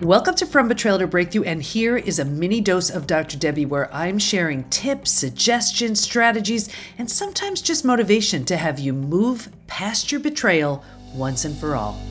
Welcome to From Betrayal to Breakthrough, and here is a mini dose of Dr. Debi where I'm sharing tips, suggestions, strategies, and sometimes just motivation to have you move past your betrayal once and for all.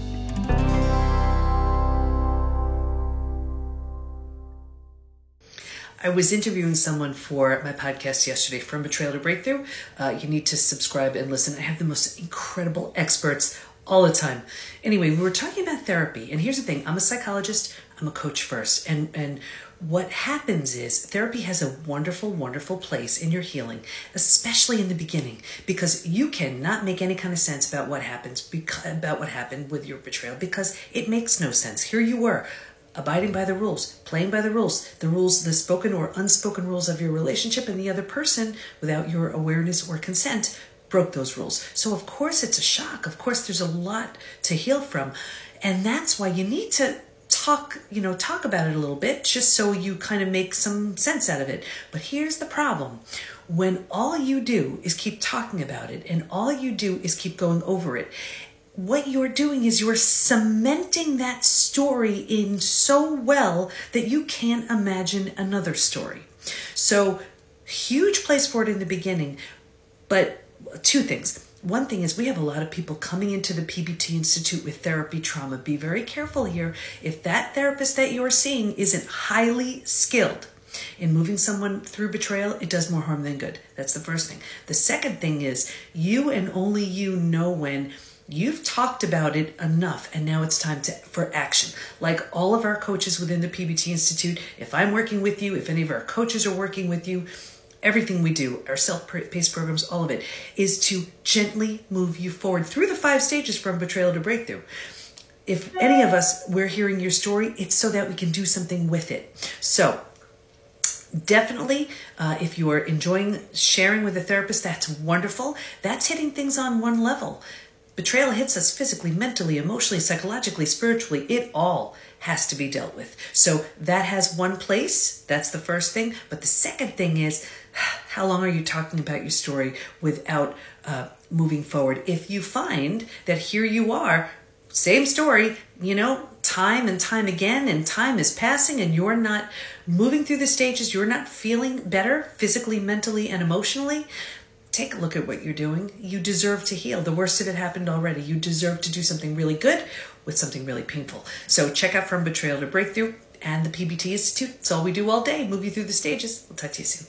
I was interviewing someone for my podcast yesterday, From Betrayal to Breakthrough. You need to subscribe and listen. I have the most incredible experts all the time. Anyway, we were talking about therapy, and here's the thing. I'm a psychologist. I'm a coach first. And what happens is therapy has a wonderful, wonderful place in your healing, especially in the beginning, because you cannot make any kind of sense about what happened with your betrayal, because it makes no sense. Here you were, abiding by the rules, playing by the rules, the spoken or unspoken rules of your relationship, and the other person, without your awareness or consent, broke those rules. So of course it's a shock. Of course there's a lot to heal from. And that's why you need to talk about it a little bit, just so you kind of make some sense out of it. But here's the problem. When all you do is keep talking about it and all you do is keep going over it, what you're doing is you're cementing that story in so well that you can't imagine another story. So huge place for it in the beginning, but two things. One thing is we have a lot of people coming into the PBT Institute with therapy trauma. Be very careful here. If that therapist that you're seeing isn't highly skilled in moving someone through betrayal, it does more harm than good. That's the first thing. The second thing is you and only you know when you've talked about it enough and now it's time for action. Like all of our coaches within the PBT Institute, if I'm working with you, if any of our coaches are working with you, everything we do, our self-paced programs, all of it, is to gently move you forward through the 5 stages from betrayal to breakthrough. If any of us, we're hearing your story, it's so that we can do something with it. So definitely, if you are enjoying sharing with a therapist, that's wonderful. That's hitting things on one level. Betrayal hits us physically, mentally, emotionally, psychologically, spiritually. It all has to be dealt with. So that has one place. That's the first thing. But the second thing is, how long are you talking about your story without moving forward? If you find that here you are, same story, time and time again, and time is passing and you're not moving through the stages, you're not feeling better physically, mentally, and emotionally, take a look at what you're doing. You deserve to heal. The worst of it happened already. You deserve to do something really good with something really painful. So check out From Betrayal to Breakthrough and the PBT Institute. It's all we do all day, move you through the stages. We'll talk to you soon.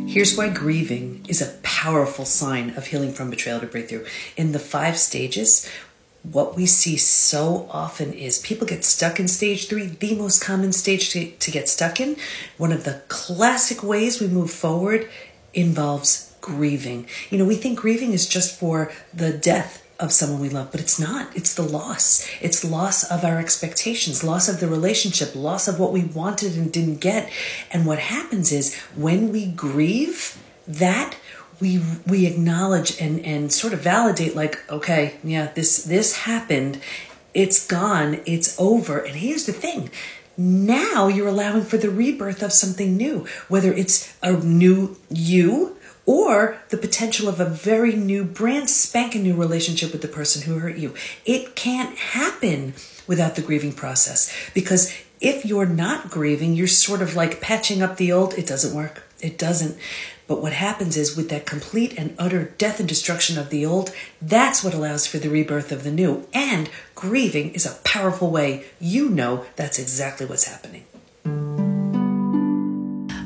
Here's why grieving is a powerful sign of healing from betrayal to breakthrough. In the 5 stages, what we see so often is people get stuck in stage 3, the most common stage to get stuck in. One of the classic ways we move forward involves grieving. We think grieving is just for the death of someone we love, but it's not. It's the loss. It's loss of our expectations, loss of the relationship, loss of what we wanted and didn't get. And what happens is when we grieve that, we acknowledge and sort of validate, like, okay, yeah, this happened. It's gone. It's over. And here's the thing. Now you're allowing for the rebirth of something new, whether it's a new you or the potential of a very new, brand spanking new relationship with the person who hurt you. It can't happen without the grieving process, because if you're not grieving, you're sort of like patching up the old. It doesn't work. It doesn't. But what happens is with that complete and utter death and destruction of the old, that's what allows for the rebirth of the new. And grieving is a powerful way. That's exactly what's happening.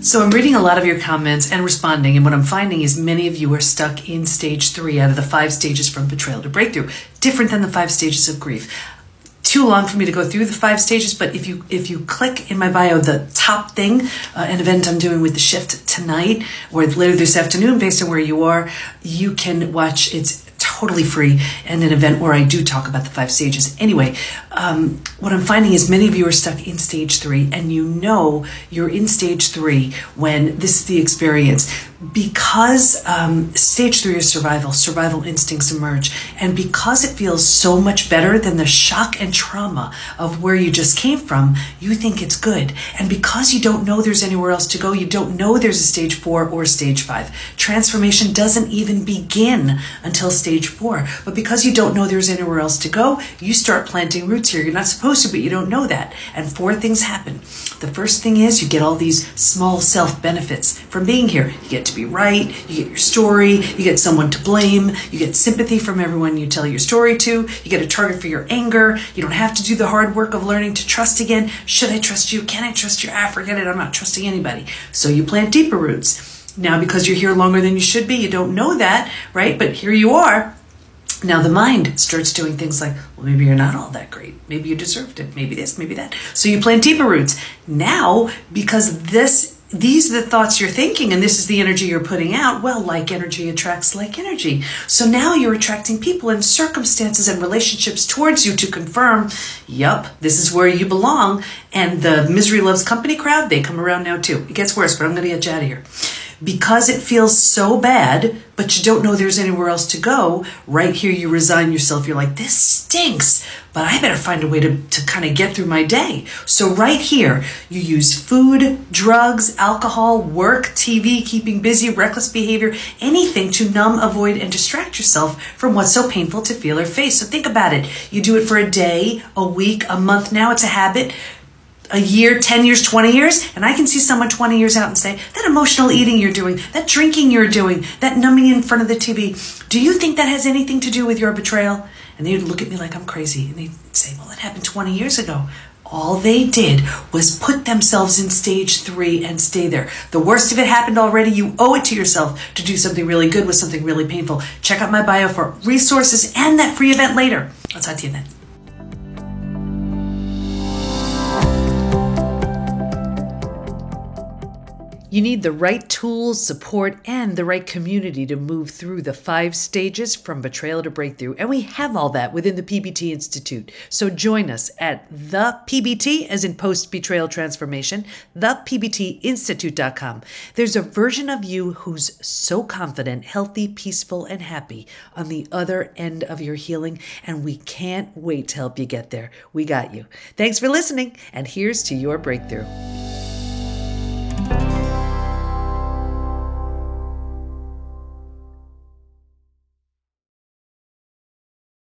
So I'm reading a lot of your comments and responding, and what I'm finding is many of you are stuck in stage 3 out of the 5 stages from betrayal to breakthrough, different than the 5 stages of grief. Too long for me to go through the 5 stages, but if you click in my bio, the top thing, an event I'm doing with the shift tonight or later this afternoon, based on where you are, you can watch. It's totally free, and an event where I do talk about the 5 stages. Anyway, what I'm finding is many of you are stuck in stage 3, and you're in stage 3 when this is the experience. Because stage 3 is survival instincts emerge, and because it feels so much better than the shock and trauma of where you just came from, you think it's good. And because you don't know there's anywhere else to go, you don't know there's a stage 4 or stage 5. Transformation doesn't even begin until stage stage 4. But because you don't know there's anywhere else to go, you start planting roots here. You're not supposed to, but you don't know that. And 4 things happen. The first thing is you get all these small self-benefits from being here. You get to be right, you get your story, you get someone to blame, you get sympathy from everyone you tell your story to, you get a target for your anger, you don't have to do the hard work of learning to trust again. Should I trust you? Can I trust you? Forget it, I'm not trusting anybody. So you plant deeper roots. Now, because you're here longer than you should be, you don't know that, right? But here you are. Now the mind starts doing things like, well, maybe you're not all that great. Maybe you deserved it. Maybe this, maybe that. So you plant deeper roots. Now, because these are the thoughts you're thinking and this is the energy you're putting out, well, like energy attracts like energy. So now you're attracting people and circumstances and relationships towards you to confirm, yup, this is where you belong. And the misery loves company crowd, they come around now too. It gets worse, but I'm going to get you out of here. Because it feels so bad, but you don't know there's anywhere else to go, right here you resign yourself. You're like, this stinks, but I better find a way to kind of get through my day. So right here, you use food, drugs, alcohol, work, TV, keeping busy, reckless behavior, anything to numb, avoid, and distract yourself from what's so painful to feel or face. So think about it. You do it for a day, a week, a month. Now it's a habit. A year, 10 years, 20 years, and I can see someone 20 years out and say, that emotional eating you're doing, that drinking you're doing, that numbing in front of the TV, do you think that has anything to do with your betrayal? And they would look at me like I'm crazy, and they'd say, well, it happened 20 years ago. All they did was put themselves in stage 3 and stay there. The worst of it happened already. You owe it to yourself to do something really good with something really painful. Check out my bio for resources and that free event later. I'll talk to you then. You need the right tools, support, and the right community to move through the 5 stages from betrayal to breakthrough. And we have all that within the PBT Institute. So join us at the PBT, as in post-betrayal transformation, thepbtinstitute.com. There's a version of you who's so confident, healthy, peaceful, and happy on the other end of your healing. And we can't wait to help you get there. We got you. Thanks for listening. And here's to your breakthrough.